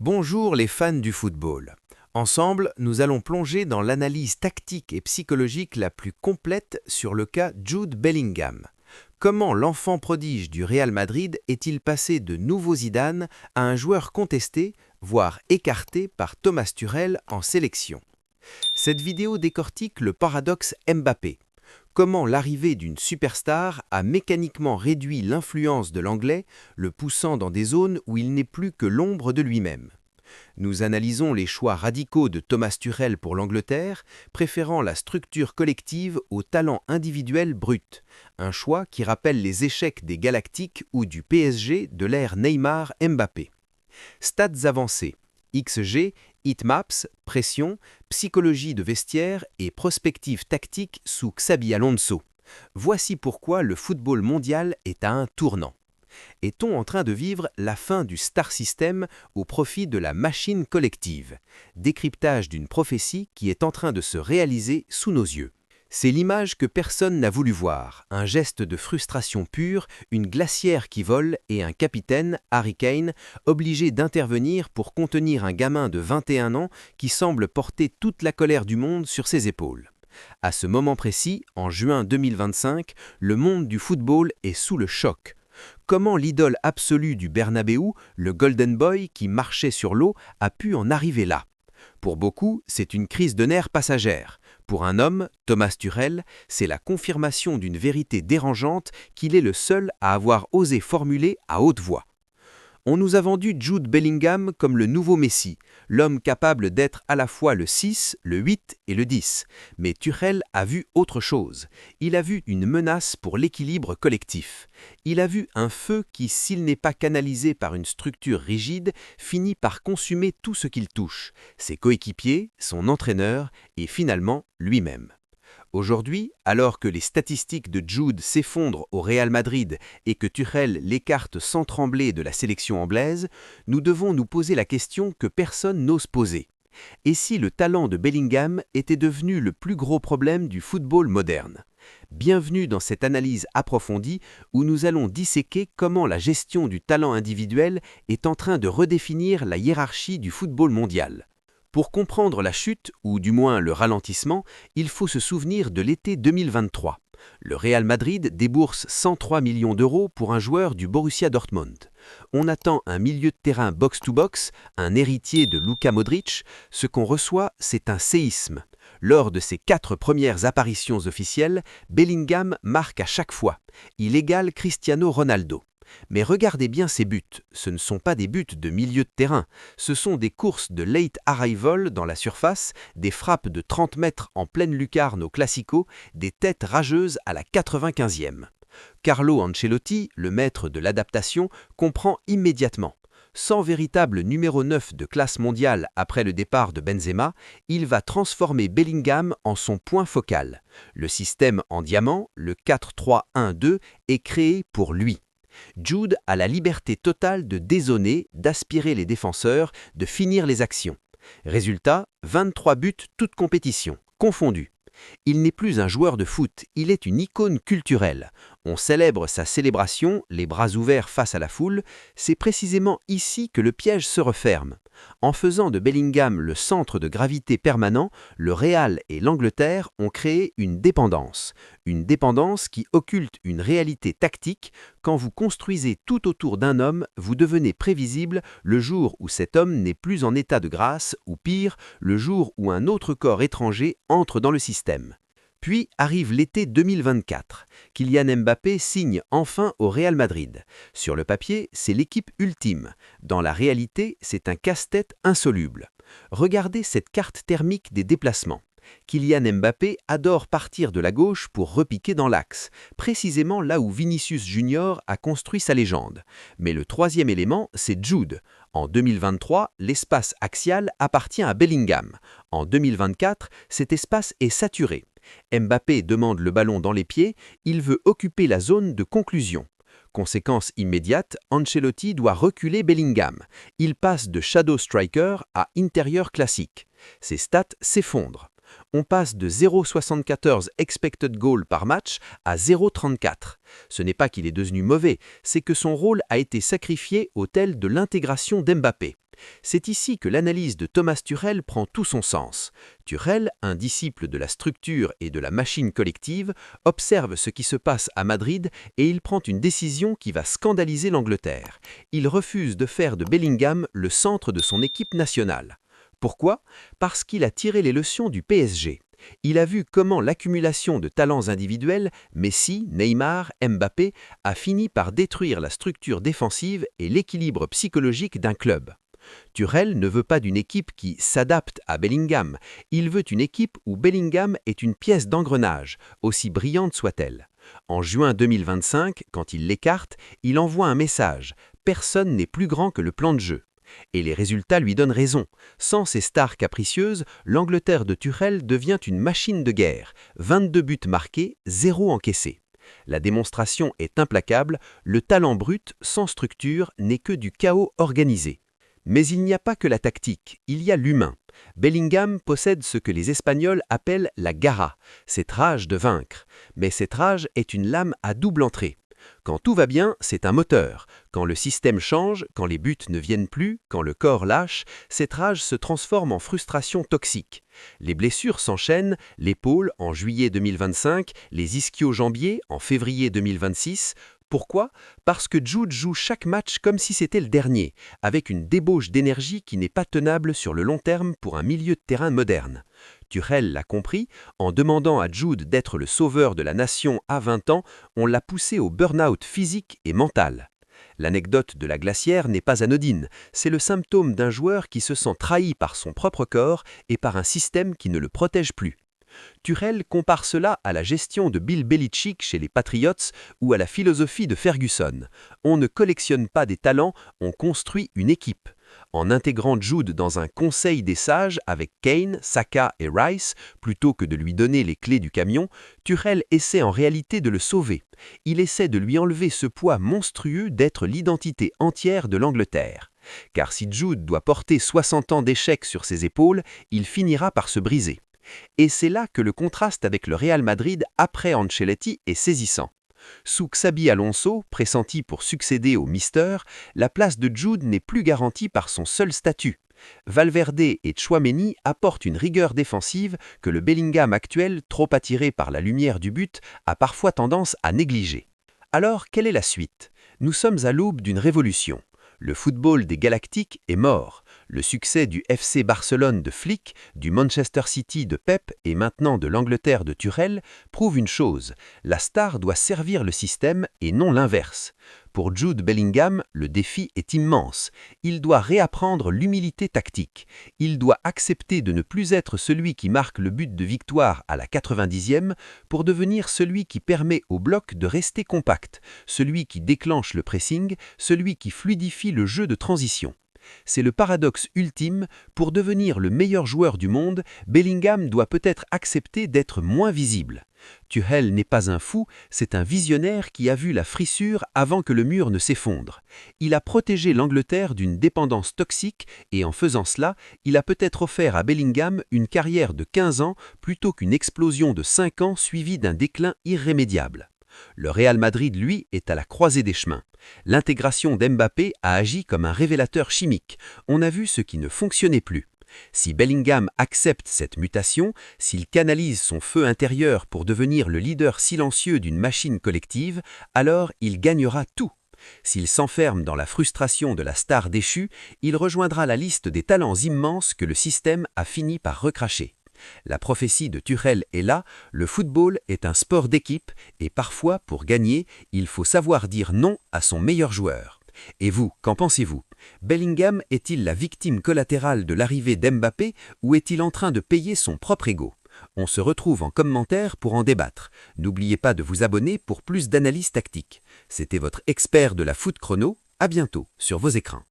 Bonjour les fans du football. Ensemble, nous allons plonger dans l'analyse tactique et psychologique la plus complète sur le cas Jude Bellingham. Comment l'enfant prodige du Real Madrid est-il passé de nouveau Zidane à un joueur contesté, voire écarté par Thomas Tuchel en sélection? Cette vidéo décortique le paradoxe Mbappé. Comment l'arrivée d'une superstar a mécaniquement réduit l'influence de l'Anglais, le poussant dans des zones où il n'est plus que l'ombre de lui-même. Nous analysons les choix radicaux de Thomas Tuchel pour l'Angleterre, préférant la structure collective au talent individuel brut, un choix qui rappelle les échecs des Galactiques ou du PSG de l'ère Neymar-Mbappé. Stats avancés, XG, heatmaps, pression, psychologie de vestiaire et prospective tactique sous Xabi Alonso. Voici pourquoi le football mondial est à un tournant. Est-on en train de vivre la fin du star system au profit de la machine collective? Décryptage d'une prophétie qui est en train de se réaliser sous nos yeux. C'est l'image que personne n'a voulu voir, un geste de frustration pure, une glacière qui vole et un capitaine, Harry Kane, obligé d'intervenir pour contenir un gamin de 21 ans qui semble porter toute la colère du monde sur ses épaules. À ce moment précis, en juin 2025, le monde du football est sous le choc. Comment l'idole absolue du Bernabéu, le Golden Boy qui marchait sur l'eau, a pu en arriver là? Pour beaucoup, c'est une crise de nerfs passagère. Pour un homme, Thomas Tuchel, c'est la confirmation d'une vérité dérangeante qu'il est le seul à avoir osé formuler à haute voix. On nous a vendu Jude Bellingham comme le nouveau Messi, l'homme capable d'être à la fois le 6, le 8 et le 10. Mais Tuchel a vu autre chose. Il a vu une menace pour l'équilibre collectif. Il a vu un feu qui, s'il n'est pas canalisé par une structure rigide, finit par consumer tout ce qu'il touche, ses coéquipiers, son entraîneur et finalement lui-même. Aujourd'hui, alors que les statistiques de Jude s'effondrent au Real Madrid et que Tuchel l'écarte sans trembler de la sélection anglaise, nous devons nous poser la question que personne n'ose poser. Et si le talent de Bellingham était devenu le plus gros problème du football moderne? Bienvenue dans cette analyse approfondie où nous allons disséquer comment la gestion du talent individuel est en train de redéfinir la hiérarchie du football mondial. Pour comprendre la chute, ou du moins le ralentissement, il faut se souvenir de l'été 2023. Le Real Madrid débourse 103 millions d'euros pour un joueur du Borussia Dortmund. On attend un milieu de terrain box-to-box, un héritier de Luka Modric. Ce qu'on reçoit, c'est un séisme. Lors de ses 4 premières apparitions officielles, Bellingham marque à chaque fois. Il égale Cristiano Ronaldo. Mais regardez bien ces buts, ce ne sont pas des buts de milieu de terrain, ce sont des courses de late arrival dans la surface, des frappes de 30 mètres en pleine lucarne au Classico, des têtes rageuses à la 95e. Carlo Ancelotti, le maître de l'adaptation, comprend immédiatement. Sans véritable numéro 9 de classe mondiale après le départ de Benzema, il va transformer Bellingham en son point focal. Le système en diamant, le 4-3-1-2, est créé pour lui. Jude a la liberté totale de dézoner, d'aspirer les défenseurs, de finir les actions. Résultat, 23 buts toutes compétitions, confondues. Il n'est plus un joueur de foot, il est une icône culturelle. On célèbre sa célébration, les bras ouverts face à la foule. C'est précisément ici que le piège se referme. En faisant de Bellingham le centre de gravité permanent, le Real et l'Angleterre ont créé une dépendance qui occulte une réalité tactique. Quand vous construisez tout autour d'un homme, vous devenez prévisible le jour où cet homme n'est plus en état de grâce, ou pire, le jour où un autre corps étranger entre dans le système. Puis arrive l'été 2024. Kylian Mbappé signe enfin au Real Madrid. Sur le papier, c'est l'équipe ultime. Dans la réalité, c'est un casse-tête insoluble. Regardez cette carte thermique des déplacements. Kylian Mbappé adore partir de la gauche pour repiquer dans l'axe, précisément là où Vinicius Junior a construit sa légende. Mais le troisième élément, c'est Jude. En 2023, l'espace axial appartient à Bellingham. En 2024, cet espace est saturé. Mbappé demande le ballon dans les pieds, il veut occuper la zone de conclusion. Conséquence immédiate, Ancelotti doit reculer Bellingham. Il passe de shadow striker à intérieur classique. Ses stats s'effondrent. On passe de 0,74 expected goal par match à 0,34. Ce n'est pas qu'il est devenu mauvais, c'est que son rôle a été sacrifié au tel de l'intégration d'Mbappé. C'est ici que l'analyse de Thomas Tuchel prend tout son sens. Tuchel, un disciple de la structure et de la machine collective, observe ce qui se passe à Madrid et il prend une décision qui va scandaliser l'Angleterre. Il refuse de faire de Bellingham le centre de son équipe nationale. Pourquoi? Parce qu'il a tiré les leçons du PSG. Il a vu comment l'accumulation de talents individuels, Messi, Neymar, Mbappé, a fini par détruire la structure défensive et l'équilibre psychologique d'un club. Tuchel ne veut pas d'une équipe qui s'adapte à Bellingham, il veut une équipe où Bellingham est une pièce d'engrenage, aussi brillante soit-elle. En juin 2025, quand il l'écarte, il envoie un message « Personne n'est plus grand que le plan de jeu ». Et les résultats lui donnent raison. Sans ces stars capricieuses, l'Angleterre de Tuchel devient une machine de guerre. 22 buts marqués, 0 encaissés. La démonstration est implacable, le talent brut, sans structure, n'est que du chaos organisé. Mais il n'y a pas que la tactique, il y a l'humain. Bellingham possède ce que les Espagnols appellent la garra, cette rage de vaincre. Mais cette rage est une lame à double entrée. Quand tout va bien, c'est un moteur. Quand le système change, quand les buts ne viennent plus, quand le corps lâche, cette rage se transforme en frustration toxique. Les blessures s'enchaînent, l'épaule en juillet 2025, les ischio-jambiers en février 2026. Pourquoi? Parce que Jude joue chaque match comme si c'était le dernier, avec une débauche d'énergie qui n'est pas tenable sur le long terme pour un milieu de terrain moderne. Tuchel l'a compris, en demandant à Jude d'être le sauveur de la nation à 20 ans, on l'a poussé au burn-out physique et mental. L'anecdote de la glacière n'est pas anodine, c'est le symptôme d'un joueur qui se sent trahi par son propre corps et par un système qui ne le protège plus. Tuchel compare cela à la gestion de Bill Belichick chez les Patriots ou à la philosophie de Ferguson. On ne collectionne pas des talents, on construit une équipe. En intégrant Jude dans un conseil des sages avec Kane, Saka et Rice, plutôt que de lui donner les clés du camion, Tuchel essaie en réalité de le sauver. Il essaie de lui enlever ce poids monstrueux d'être l'identité entière de l'Angleterre. Car si Jude doit porter 60 ans d'échecs sur ses épaules, il finira par se briser. Et c'est là que le contraste avec le Real Madrid après Ancelotti est saisissant. Sous Xabi Alonso, pressenti pour succéder au Mister, la place de Jude n'est plus garantie par son seul statut. Valverde et Tchouaméni apportent une rigueur défensive que le Bellingham actuel, trop attiré par la lumière du but, a parfois tendance à négliger. Alors, quelle est la suite? Nous sommes à l'aube d'une révolution. Le football des Galactiques est mort. Le succès du FC Barcelone de Flick, du Manchester City de Pep et maintenant de l'Angleterre de Tuchel prouve une chose, la star doit servir le système et non l'inverse. Pour Jude Bellingham, le défi est immense. Il doit réapprendre l'humilité tactique. Il doit accepter de ne plus être celui qui marque le but de victoire à la 90e pour devenir celui qui permet au bloc de rester compact, celui qui déclenche le pressing, celui qui fluidifie le jeu de transition. C'est le paradoxe ultime, pour devenir le meilleur joueur du monde, Bellingham doit peut-être accepter d'être moins visible. Tuchel n'est pas un fou, c'est un visionnaire qui a vu la frissure avant que le mur ne s'effondre. Il a protégé l'Angleterre d'une dépendance toxique et en faisant cela, il a peut-être offert à Bellingham une carrière de 15 ans plutôt qu'une explosion de 5 ans suivie d'un déclin irrémédiable. Le Real Madrid, lui, est à la croisée des chemins. L'intégration d'Mbappé a agi comme un révélateur chimique. On a vu ce qui ne fonctionnait plus. Si Bellingham accepte cette mutation, s'il canalise son feu intérieur pour devenir le leader silencieux d'une machine collective, alors il gagnera tout. S'il s'enferme dans la frustration de la star déchue, il rejoindra la liste des talents immenses que le système a fini par recracher. La prophétie de Tuchel est là, le football est un sport d'équipe et parfois, pour gagner, il faut savoir dire non à son meilleur joueur. Et vous, qu'en pensez-vous? Bellingham est-il la victime collatérale de l'arrivée d'Mbappé ou est-il en train de payer son propre ego? On se retrouve en commentaire pour en débattre. N'oubliez pas de vous abonner pour plus d'analyses tactiques. C'était votre expert de la Foot Chrono. À bientôt sur vos écrans.